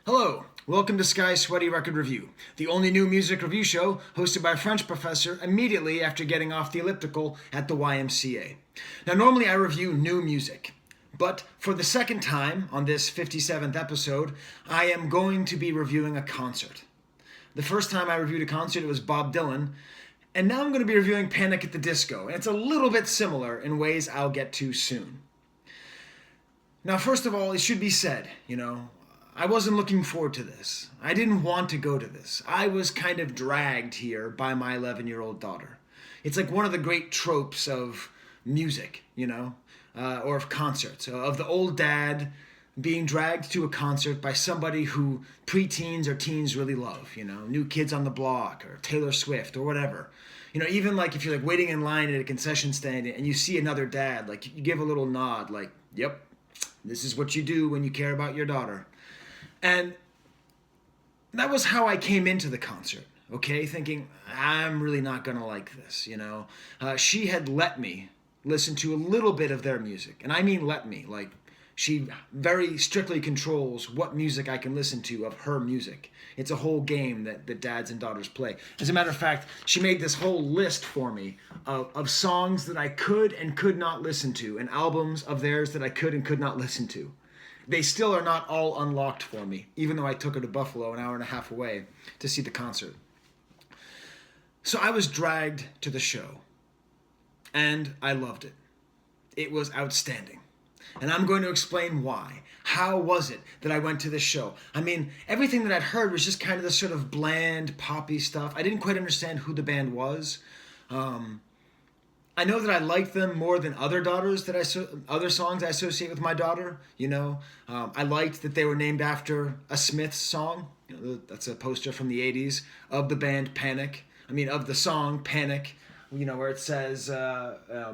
Hello, welcome to Sky Sweaty Record Review, the only new music review show hosted by a French professor immediately after getting off the elliptical at the YMCA. Now, normally I review new music, but for the second time on this 57th episode, I am going to be reviewing a concert. The first time I reviewed a concert, it was Bob Dylan, and now I'm going to be reviewing Panic at the Disco, and it's a little bit similar in ways I'll get to soon. Now, first of all, it should be said, I wasn't looking forward to this. I didn't want to go to this. I was kind of dragged here by my 11-year-old daughter. It's like one of the great tropes of music, or of concerts, of the old dad being dragged to a concert by somebody who preteens or teens really love, New Kids on the Block or Taylor Swift or whatever. Even like if you're like waiting in line at a concession stand and you see another dad, like you give a little nod, like, yep, this is what you do when you care about your daughter. And that was how I came into the concert, okay? Thinking, I'm really not going to like this, She had let me listen to a little bit of their music. And I mean let me, like she very strictly controls what music I can listen to of her music. It's a whole game that dads and daughters play. As a matter of fact, she made this whole list for me of songs that I could and could not listen to and albums of theirs that I could and could not listen to. They still are not all unlocked for me, even though I took her to Buffalo, an hour and a half away, to see the concert. So I was dragged to the show, and I loved it. It was outstanding. And I'm going to explain why. How was it that I went to this show? I mean, everything that I'd heard was just kind of this sort of bland, poppy stuff. I didn't quite understand who the band was. I know that I liked them more than other other songs I associate with my daughter. I liked that they were named after a Smiths song. That's a poster from the '80s of the band Panic. Of the song Panic. Where it says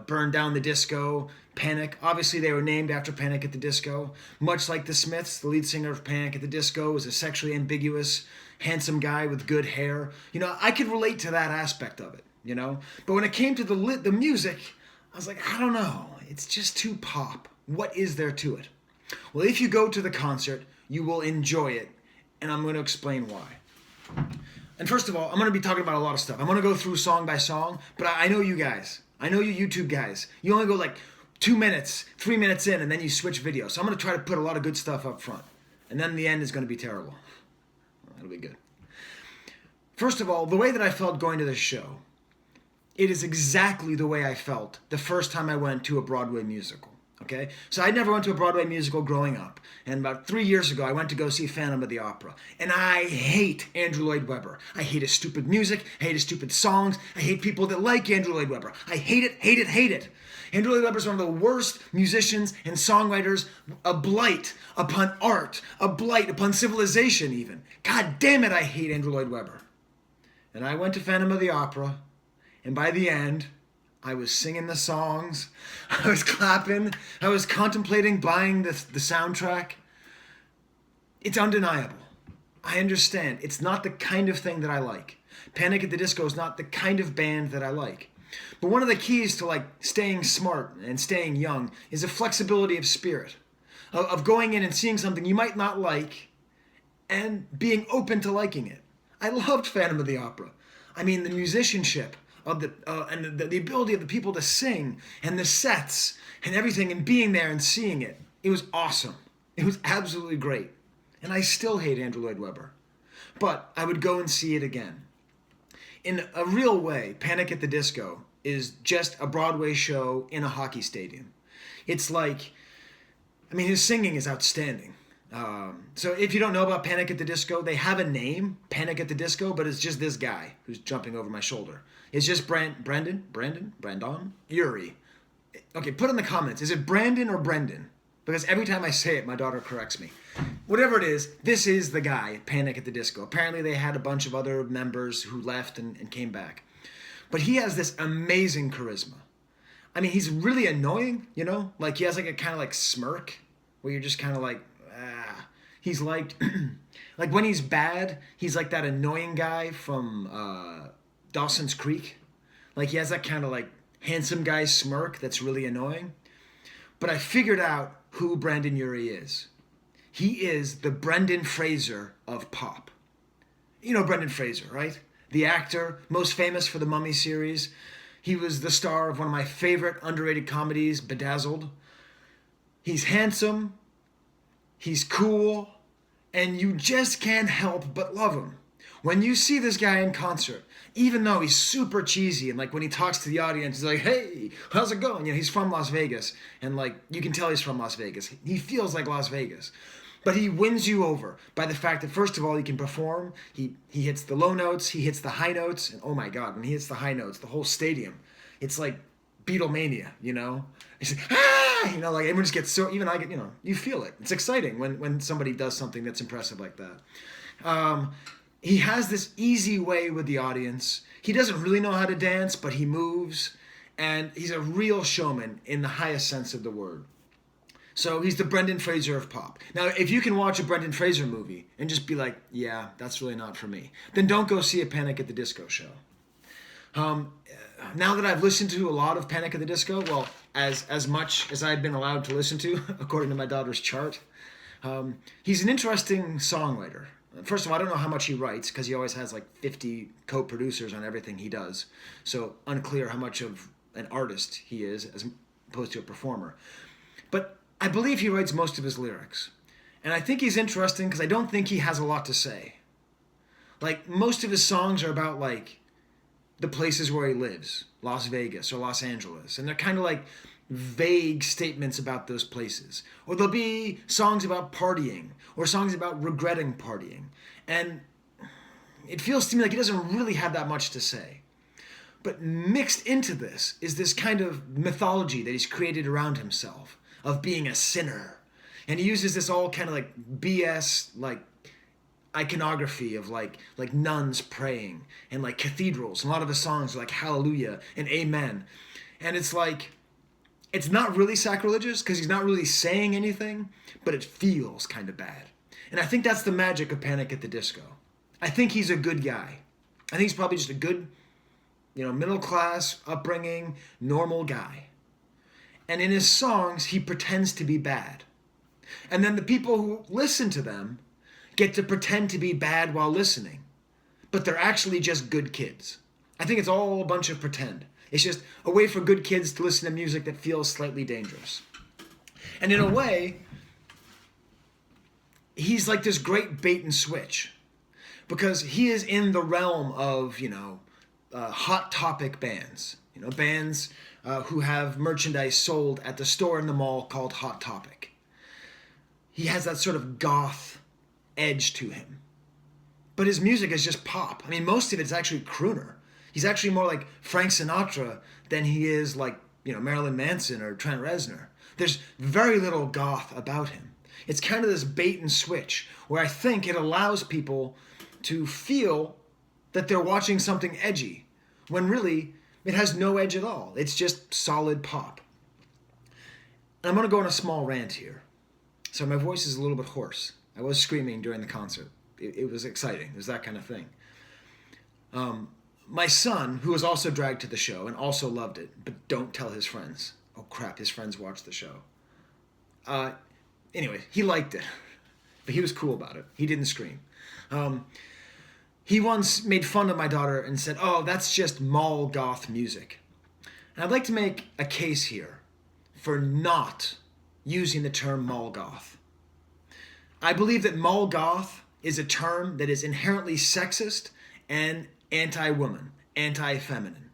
"Burn Down the Disco." Panic. Obviously, they were named after Panic at the Disco. Much like the Smiths, the lead singer of Panic at the Disco was a sexually ambiguous, handsome guy with good hair. I could relate to that aspect of it. But when it came to the music, I was like, I don't know. It's just too pop. What is there to it? Well, if you go to the concert, you will enjoy it, and I'm going to explain why. And first of all, I'm going to be talking about a lot of stuff. I'm going to go through song by song, but I know you guys. I know you YouTube guys. You only go like 2 minutes, 3 minutes in, and then you switch videos. So I'm going to try to put a lot of good stuff up front. And then the end is going to be terrible. That'll be good. First of all, the way that I felt going to this show, it is exactly the way I felt the first time I went to a Broadway musical, okay? So I never went to a Broadway musical growing up. And about 3 years ago, I went to go see Phantom of the Opera. And I hate Andrew Lloyd Webber. I hate his stupid music. I hate his stupid songs. I hate people that like Andrew Lloyd Webber. I hate it, hate it, hate it. Andrew Lloyd Webber is one of the worst musicians and songwriters, a blight upon art, a blight upon civilization even. God damn it, I hate Andrew Lloyd Webber. And I went to Phantom of the Opera. And by the end, I was singing the songs, I was clapping, I was contemplating buying the soundtrack. It's undeniable. I understand. It's not the kind of thing that I like. Panic at the Disco is not the kind of band that I like. But one of the keys to staying smart and staying young is a flexibility of spirit, of going in and seeing something you might not like and being open to liking it. I loved Phantom of the Opera. The musicianship of the ability of the people to sing and the sets and everything and being there and seeing it. It was awesome. It was absolutely great. And I still hate Andrew Lloyd Webber. But I would go and see it again. In a real way, Panic at the Disco is just a Broadway show in a hockey stadium. It's his singing is outstanding. So if you don't know about Panic at the Disco, they have a name, Panic at the Disco, but it's just this guy who's jumping over my shoulder. It's just Brandon, Yuri. Okay, put in the comments, is it Brandon or Brendan? Because every time I say it, my daughter corrects me. Whatever it is, this is the guy, Panic at the Disco. Apparently they had a bunch of other members who left and came back. But he has this amazing charisma. He's really annoying, he has a kind of smirk where you're just kind of he's like when he's bad, he's like that annoying guy from Dawson's Creek. He has that kind of handsome guy smirk that's really annoying. But I figured out who Brandon Urie is. He is the Brendan Fraser of pop. You know Brendan Fraser, right? The actor, most famous for the Mummy series. He was the star of one of my favorite underrated comedies, Bedazzled. He's handsome, he's cool, and you just can't help but love him. When you see this guy in concert, even though he's super cheesy and like when he talks to the audience, he's like, "Hey, how's it going?" You know, he's from Las Vegas, and like you can tell he's from Las Vegas. He feels like Las Vegas. But he wins you over by the fact that first of all he can perform. He hits the low notes, he hits the high notes, and oh my god, when he hits the high notes, the whole stadium, it's like Beatlemania, you know? It's like, ah! You know, like everyone just gets so, even I get, you know, you feel it. It's exciting when somebody does something that's impressive like that. He has this easy way with the audience. He doesn't really know how to dance, but he moves, and he's a real showman in the highest sense of the word. So he's the Brendan Fraser of pop. Now, if you can watch a Brendan Fraser movie and just be like, yeah, that's really not for me, then don't go see a Panic at the Disco show. Now that I've listened to a lot of Panic at the Disco, well, as much as I've been allowed to listen to, according to my daughter's chart, he's an interesting songwriter. First of all, I don't know how much he writes because he always has like 50 co-producers on everything he does. So unclear how much of an artist he is as opposed to a performer. But I believe he writes most of his lyrics. And I think he's interesting because I don't think he has a lot to say. Like, most of his songs are about, like, the places where he lives. Las Vegas or Los Angeles. And they're kind of like vague statements about those places. Or there'll be songs about partying. Or songs about regretting partying. And it feels to me like he doesn't really have that much to say. But mixed into this is this kind of mythology that he's created around himself. Of being a sinner. And he uses this all kind of like BS, like iconography of like nuns praying and like cathedrals. A lot of his songs are like hallelujah and amen. And it's like, it's not really sacrilegious because he's not really saying anything, but it feels kind of bad. And I think that's the magic of Panic at the Disco. I think he's a good guy. I think he's probably just a good, middle class upbringing, normal guy. And in his songs, he pretends to be bad. And then the people who listen to them get to pretend to be bad while listening. But they're actually just good kids. I think it's all a bunch of pretend. It's just a way for good kids to listen to music that feels slightly dangerous. And in a way, he's like this great bait and switch. Because he is in the realm of, hot topic bands. Bands who have merchandise sold at the store in the mall called Hot Topic. He has that sort of goth edge to him. But his music is just pop. I mean, most of it's actually crooner. He's actually more like Frank Sinatra than he is like, Marilyn Manson or Trent Reznor. There's very little goth about him. It's kind of this bait and switch where I think it allows people to feel that they're watching something edgy when really it has no edge at all. It's just solid pop. And I'm going to go on a small rant here. So my voice is a little bit hoarse. I was screaming during the concert. It was exciting. It was that kind of thing. My son, who was also dragged to the show and also loved it, but don't tell his friends. Oh crap, his friends watched the show. Anyway, he liked it. But he was cool about it. He didn't scream. He once made fun of my daughter and said, "Oh, that's just mall goth music." And I'd like to make a case here for not using the term mall goth. I believe that mall goth is a term that is inherently sexist and anti-woman, anti-feminine.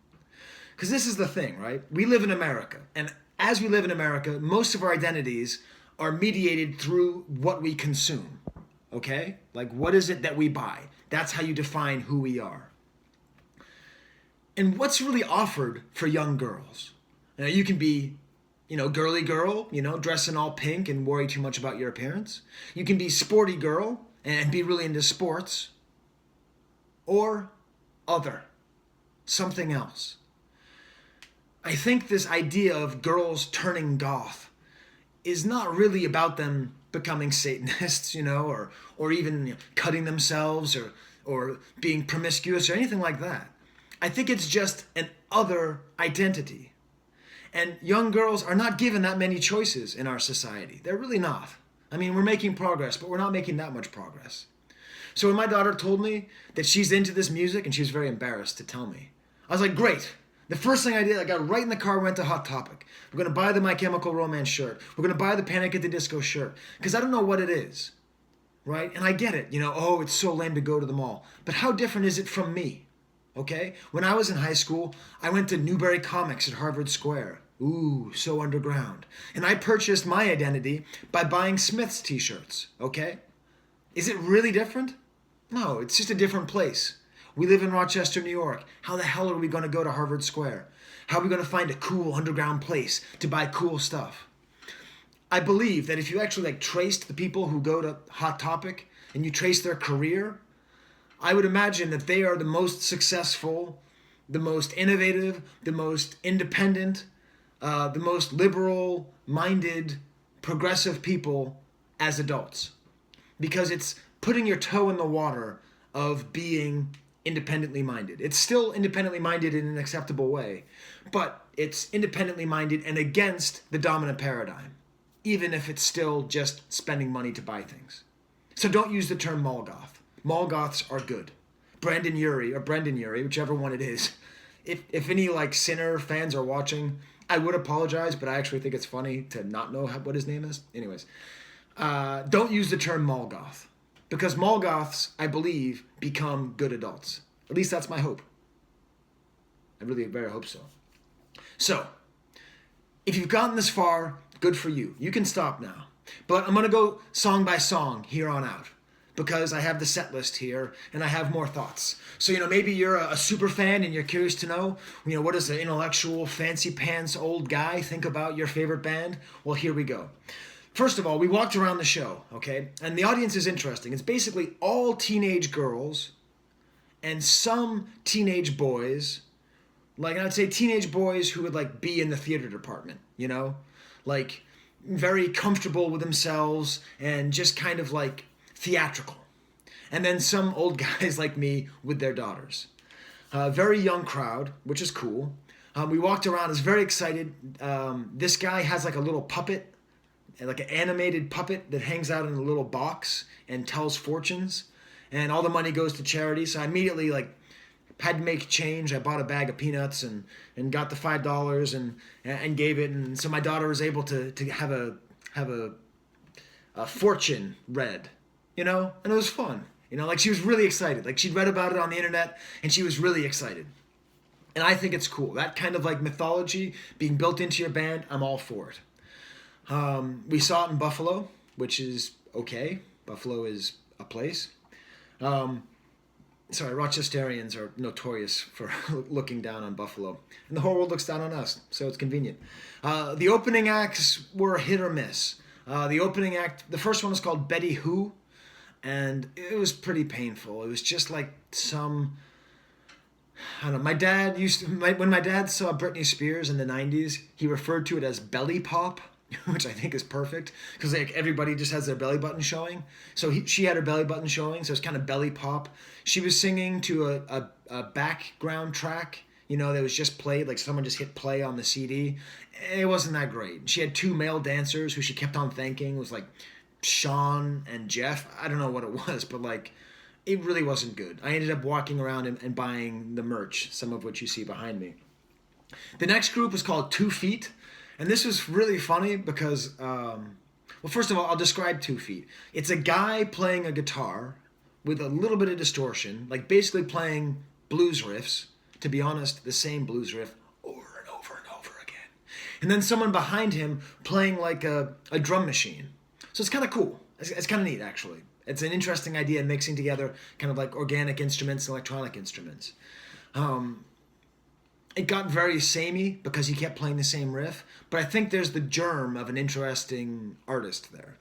Because this is the thing, right? We live in America. And as we live in America, most of our identities are mediated through what we consume. Okay? Like, what is it that we buy? That's how you define who we are. And what's really offered for young girls? You can be, girly girl, dressing all pink and worry too much about your appearance. You can be sporty girl and be really into sports. Or other, something else. I think this idea of girls turning goth is not really about them becoming Satanists, or even cutting themselves or being promiscuous or anything like that. I think it's just an other identity. And young girls are not given that many choices in our society. They're really not. I mean, we're making progress, but we're not making that much progress. So when my daughter told me that she's into this music, and she was very embarrassed to tell me, I was like, great. The first thing I did, I got right in the car, went to Hot Topic. We're going to buy the My Chemical Romance shirt. We're going to buy the Panic at the Disco shirt. Because I don't know what it is, right? And I get it, oh, it's so lame to go to the mall. But how different is it from me, okay? When I was in high school, I went to Newbury Comics at Harvard Square. Ooh, so underground. And I purchased my identity by buying Smith's t-shirts, okay? Is it really different? No, it's just a different place. We live in Rochester, New York. How the hell are we going to go to Harvard Square? How are we going to find a cool underground place to buy cool stuff? I believe that if you actually traced the people who go to Hot Topic and you trace their career, I would imagine that they are the most successful, the most innovative, the most independent, the most liberal-minded, progressive people as adults. Because it's putting your toe in the water of being independently minded. It's still independently minded in an acceptable way, but it's independently minded and against the dominant paradigm, even if it's still just spending money to buy things. So don't use the term mall goth. Mall goths are good. Brendan Urie, whichever one it is. If any Sinner fans are watching, I would apologize, but I actually think it's funny to not know what his name is. Anyways, don't use the term mall goth. Because mall goths, I believe, become good adults. At least that's my hope. I really very hope so. So, if you've gotten this far, good for you. You can stop now. But I'm going to go song by song here on out. Because I have the set list here, and I have more thoughts. So, maybe you're a super fan and you're curious to know, what does the intellectual, fancy pants old guy think about your favorite band? Well, here we go. First of all, we walked around the show, okay? And the audience is interesting. It's basically all teenage girls and some teenage boys. I'd say teenage boys who would, be in the theater department, very comfortable with themselves and just kind of, theatrical. And then some old guys like me with their daughters. Very young crowd, which is cool. We walked around, I was very excited. This guy has, a little puppet, an animated puppet that hangs out in a little box and tells fortunes, and all the money goes to charity. So I immediately had to make change. I bought a bag of peanuts and got the $5 and gave it, and so my daughter was able to have a fortune read, and it was fun. She was really excited. She'd read about it on the internet and she was really excited. And I think it's cool. That kind of mythology being built into your band, I'm all for it. We saw it in Buffalo, which is okay. Buffalo is a place. Rochesterians are notorious for looking down on Buffalo. And the whole world looks down on us, so it's convenient. The opening acts were hit or miss. The first one was called Betty Who, and it was pretty painful. It was just some... I don't know. My dad when my dad saw Britney Spears in the 90s, he referred to it as belly pop, which I think is perfect because everybody just has their belly button showing. So she had her belly button showing, so it's kind of belly pop. She was singing to a background track, that was just played, someone just hit play on the CD. It wasn't that great. She had two male dancers who she kept on thanking. It was Sean and Jeff. I don't know what it was, but it really wasn't good. I ended up walking around and buying the merch, some of which you see behind me. The next group was called 2 Feet. And this was really funny because, first of all, I'll describe 2 Feet. It's a guy playing a guitar with a little bit of distortion, basically playing blues riffs, to be honest, the same blues riff over and over and over again. And then someone behind him playing a drum machine. So it's kind of cool. It's kind of neat, actually. It's an interesting idea, mixing together kind of organic instruments and electronic instruments. It got very samey because he kept playing the same riff, but I think there's the germ of an interesting artist there.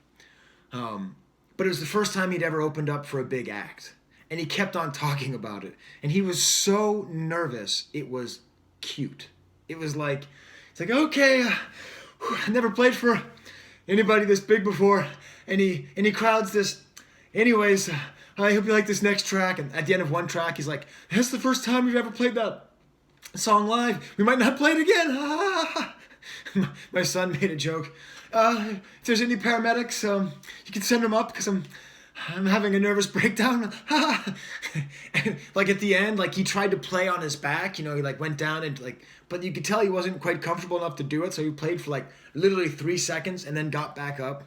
But it was the first time he'd ever opened up for a big act, and he kept on talking about it, and he was so nervous, it was cute. It was okay, I never played for anybody this big before, and he crowds this. Anyways, I hope you like this next track, and at the end of one track, he's like, that's the first time we've ever played that song live. We might not play it again. my son made a joke. If there's any paramedics, you can send them up because I'm having a nervous breakdown. And, like at the end, like he tried to play on his back, he like went down and but you could tell he wasn't quite comfortable enough to do it. So he played for like literally 3 seconds and then got back up.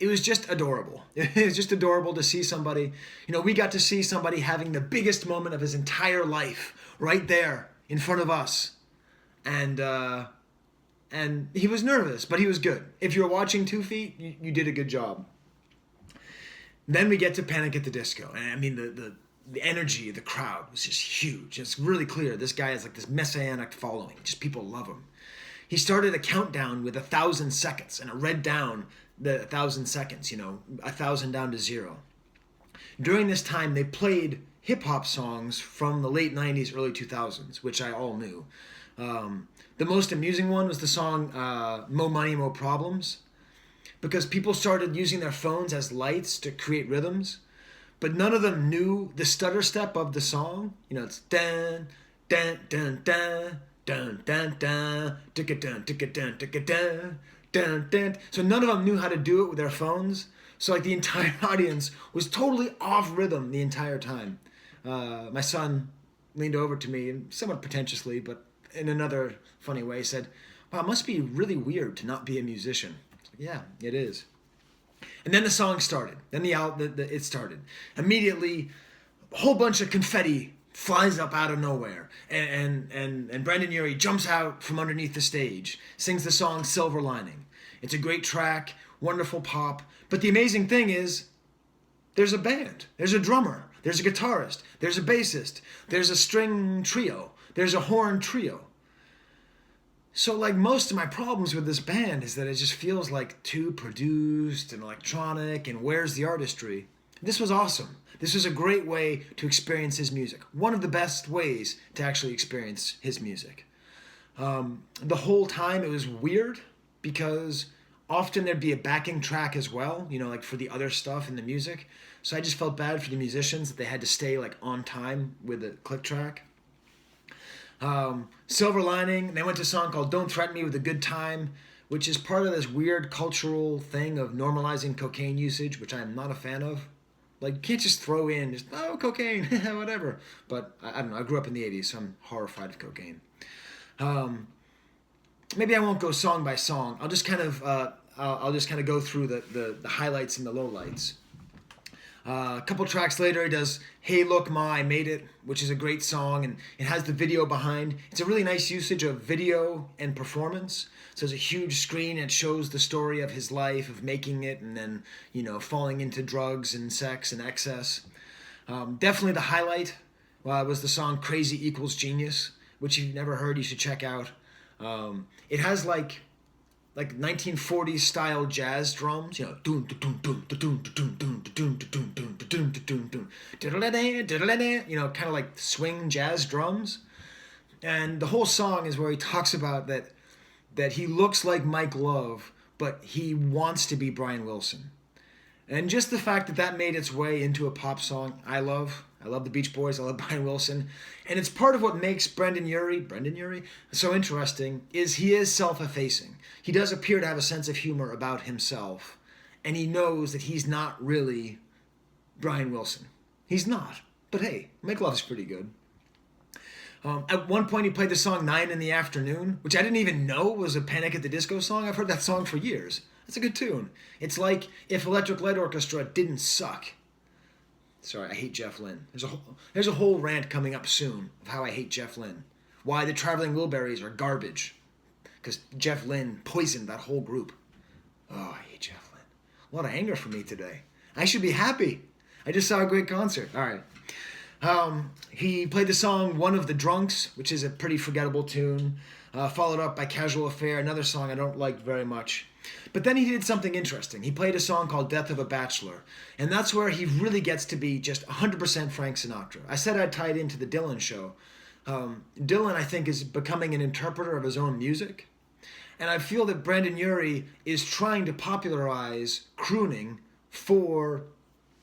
It was just adorable. It was just adorable to see somebody, we got to see somebody having the biggest moment of his entire life right there in front of us. And he was nervous, but he was good. If you're watching 2 Feet, you did a good job. Then we get to Panic at the Disco. And I mean, the energy of the crowd was just huge. It's really clear this guy has like this messianic following. Just people love him. He started a countdown with 1,000 seconds, and it read down the 1,000 seconds, 1,000 down to 0. During this time, they played hip-hop songs from the late 90s, early 2000s, which I all knew. The most amusing one was the song Mo Money, Mo Problems, because people started using their phones as lights to create rhythms, but none of them knew the stutter step of the song. It's dun, dun, dun, dun, dun, dun, dun, ticka dun, ticka dun, ticka dun, dun, dun. So none of them knew how to do it with their phones. So like the entire audience was totally off rhythm the entire time. My son leaned over to me, somewhat pretentiously, but in another funny way, said, "Wow, it must be really weird to not be a musician." Yeah, it is. And then the song started. Then it started. Immediately, a whole bunch of confetti flies up out of nowhere. And Brendon Urie jumps out from underneath the stage, sings the song Silver Lining. It's a great track, wonderful pop. But the amazing thing is, there's a band. There's a drummer. There's a guitarist. There's a bassist. There's a string trio. There's a horn trio. So like most of my problems with this band is that it just feels like too produced and electronic, and where's the artistry? This was awesome. This was a great way to experience his music. One of the best ways to actually experience his music. The whole time it was weird because often there'd be a backing track as well, like for the other stuff in the music. So I just felt bad for the musicians that they had to stay like on time with the click track. Silver Lining, they went to a song called Don't Threaten Me with a Good Time, which is part of this weird cultural thing of normalizing cocaine usage, which I'm not a fan of. Like, you can't just throw in, cocaine, whatever. But, I don't know, I grew up in the 80s, so I'm horrified of cocaine. Maybe I won't go song by song. I'll just kind of go through the highlights and the lowlights. A couple tracks later, he does Hey Look Ma, I Made It, which is a great song, and it has the video behind. It's a really nice usage of video and performance. So there's a huge screen, and it shows the story of his life, of making it, and then, falling into drugs and sex and excess. Definitely the highlight was the song Crazy Equals Genius, which if you've never heard, you should check out. It has like 1940s style jazz drums, kind of like swing jazz drums. And the whole song is where he talks about that he looks like Mike Love, but he wants to be Brian Wilson. And just the fact that made its way into a pop song, I love the Beach Boys, I love Brian Wilson. And it's part of what makes Brendon Urie, so interesting, is he is self-effacing. He does appear to have a sense of humor about himself. And he knows that he's not really Brian Wilson. He's not. But hey, Make Love's pretty good. At one point he played the song 9 in the Afternoon, which I didn't even know was a Panic at the Disco song. I've heard that song for years. It's a good tune. It's like if Electric Light Orchestra didn't suck. Sorry, I hate Jeff Lynne. There's a whole rant coming up soon of how I hate Jeff Lynne. Why the Traveling Wilburys are garbage. Because Jeff Lynne poisoned that whole group. Oh, I hate Jeff Lynne. A lot of anger from me today. I should be happy. I just saw a great concert. All right. He played the song One of the Drunks, which is a pretty forgettable tune. Followed up by Casual Affair, another song I don't like very much. But then he did something interesting. He played a song called Death of a Bachelor. And that's where he really gets to be just 100% Frank Sinatra. I said I'd tie it into the Dylan show. Dylan, I think, is becoming an interpreter of his own music. And I feel that Brendon Urie is trying to popularize crooning for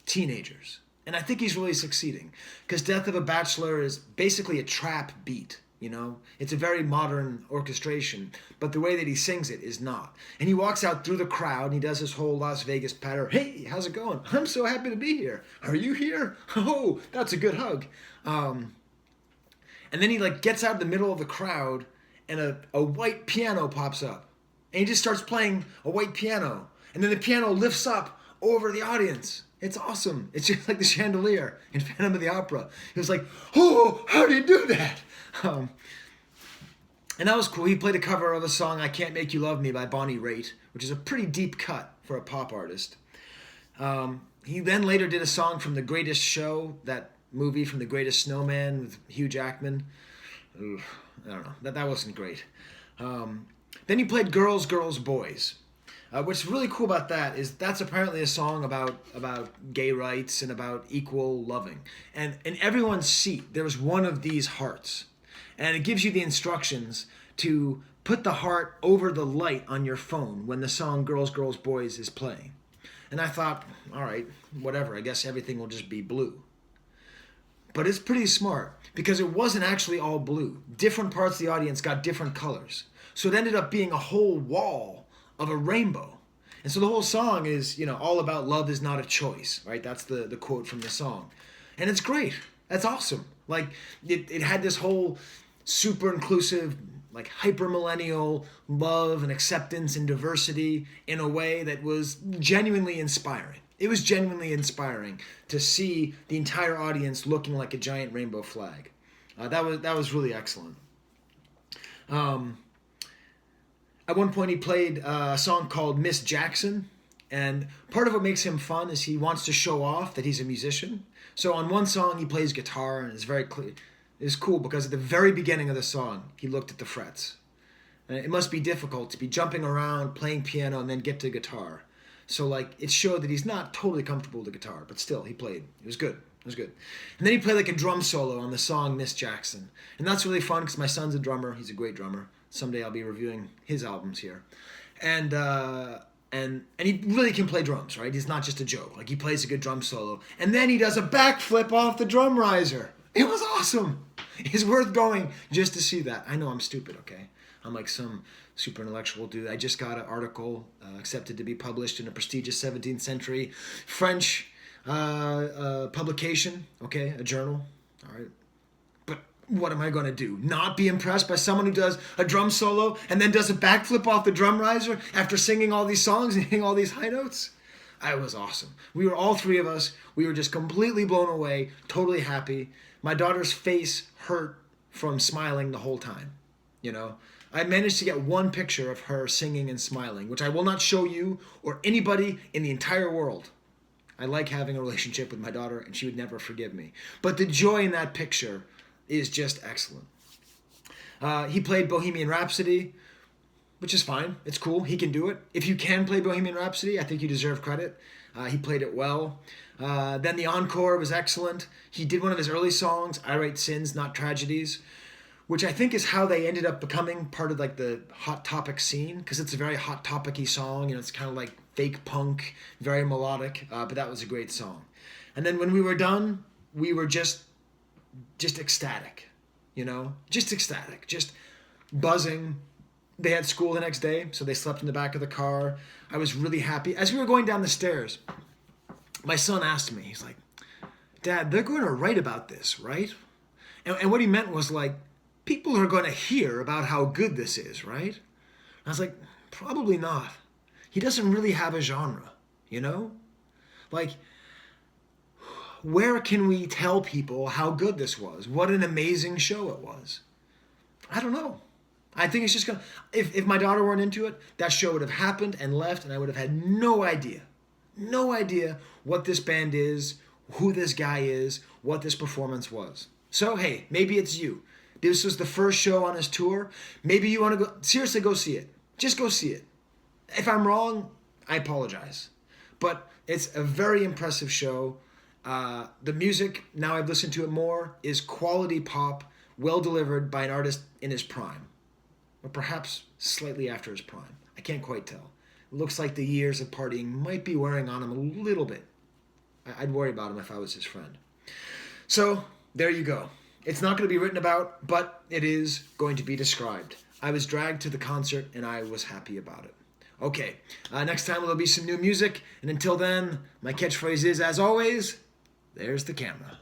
teenagers. And I think he's really succeeding. Because Death of a Bachelor is basically a trap beat. You know, it's a very modern orchestration, but the way that he sings it is not. And he walks out through the crowd and he does his whole Las Vegas patter. Hey, how's it going? I'm so happy to be here. Are you here? Oh, that's a good hug. And then he like gets out of the middle of the crowd and a white piano pops up. And he just starts playing a white piano. And then the piano lifts up over the audience. It's awesome. It's just like the chandelier in Phantom of the Opera. He was like, oh, how do you do that? And that was cool. He played a cover of a song, I Can't Make You Love Me by Bonnie Raitt, which is a pretty deep cut for a pop artist. He then later did a song from The Greatest Show, that movie from The Greatest Snowman with Hugh Jackman. Ugh, I don't know. That wasn't great. Then he played Girls, Girls, Boys. What's really cool about that is that's apparently a song about gay rights and about equal loving. And in everyone's seat, there was one of these hearts. And it gives you the instructions to put the heart over the light on your phone when the song Girls, Girls, Boys is playing. And I thought, all right, whatever, I guess everything will just be blue. But it's pretty smart because it wasn't actually all blue. Different parts of the audience got different colors. So it ended up being a whole wall of a rainbow. And so the whole song is, you know, all about love is not a choice, right? That's the quote from the song. And it's great. That's awesome. Like, it had this whole super inclusive, like hyper millennial love and acceptance and diversity in a way that was genuinely inspiring. It was genuinely inspiring to see the entire audience looking like a giant rainbow flag. That was really excellent. At one point he played a song called Miss Jackson, and part of what makes him fun is he wants to show off that he's a musician. So on one song he plays guitar, and it's very clear. It's cool because at the very beginning of the song he looked at the frets. And it must be difficult to be jumping around, playing piano, and then get to guitar. So like it showed that he's not totally comfortable with the guitar, but still he played. It was good. It was good. And then he played like a drum solo on the song Miss Jackson. And that's really fun because my son's a drummer. He's a great drummer. Someday I'll be reviewing his albums here. And he really can play drums, right? He's not just a joke. Like he plays a good drum solo. And then he does a backflip off the drum riser. It was awesome. It's worth going just to see that. I know I'm stupid, okay? I'm like some super intellectual dude. I just got an article accepted to be published in a prestigious 17th century French publication, okay? A journal, all right? But what am I going to do? Not be impressed by someone who does a drum solo and then does a backflip off the drum riser after singing all these songs and hitting all these high notes? It was awesome. We were all three of us. We were just completely blown away, totally happy. My daughter's face hurt from smiling the whole time, you know? I managed to get one picture of her singing and smiling, which I will not show you or anybody in the entire world. I like having a relationship with my daughter, and she would never forgive me. But the joy in that picture is just excellent. He played Bohemian Rhapsody, which is fine. It's cool. He can do it. If you can play Bohemian Rhapsody, I think you deserve credit. He played it well. Then the Encore was excellent. He did one of his early songs, I Write Sins, Not Tragedies, which I think is how they ended up becoming part of like the Hot Topic scene, because it's a very Hot Topic-y song. You know, it's kind of like fake punk, very melodic, but that was a great song. And then when we were done, we were just ecstatic, you know, just ecstatic, just buzzing. They had school the next day, so they slept in the back of the car. I was really happy. As we were going down the stairs, my son asked me, he's like, Dad, they're going to write about this, right? And what he meant was like, people are going to hear about how good this is, right? I was like, probably not. He doesn't really have a genre, you know? Like, where can we tell people how good this was? What an amazing show it was. I don't know. I think it's just going to... If my daughter weren't into it, that show would have happened and left, and I would have had no idea what this band is, who this guy is, what this performance was. So, hey, maybe it's you. This was the first show on his tour. Maybe you want to go... Seriously, go see it. Just go see it. If I'm wrong, I apologize. But it's a very impressive show. The music, now I've listened to it more, is quality pop, well delivered by an artist in his prime. Or perhaps slightly after his prime. I can't quite tell. It looks like the years of partying might be wearing on him a little bit. I'd worry about him if I was his friend. So, there you go. It's not going to be written about, but it is going to be described. I was dragged to the concert, and I was happy about it. Okay, next time there'll be some new music, and until then, my catchphrase is, as always, there's the camera.